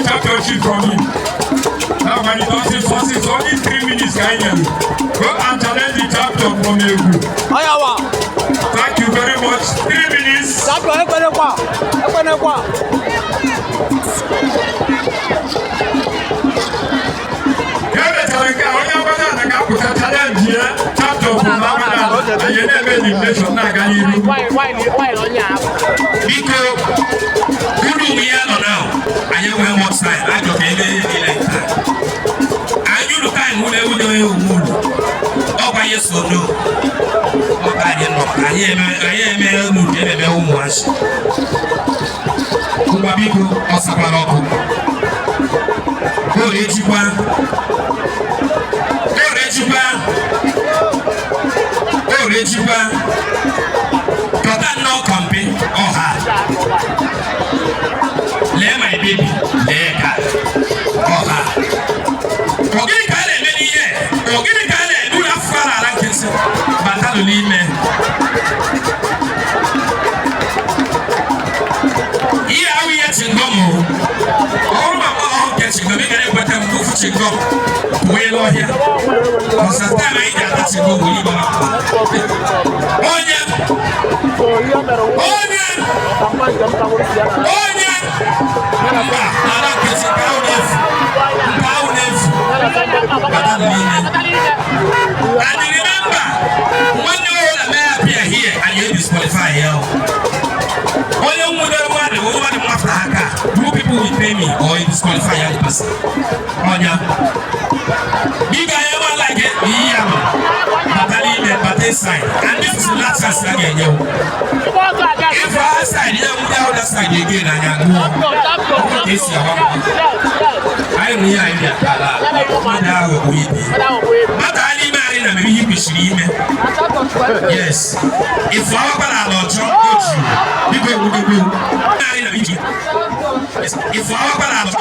championship from him. Now when he does his forces, only 3 minutes can you go and challenge the champion from Egu. Thank you very much. 3 minutes. And this is the last chance again. If I side, you know, the other side again, and you this year. I am here in the but I didn't marry them, maybe you should even. Yes. If I were a John, you will marry them. If I were a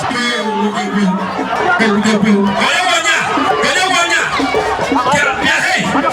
hey!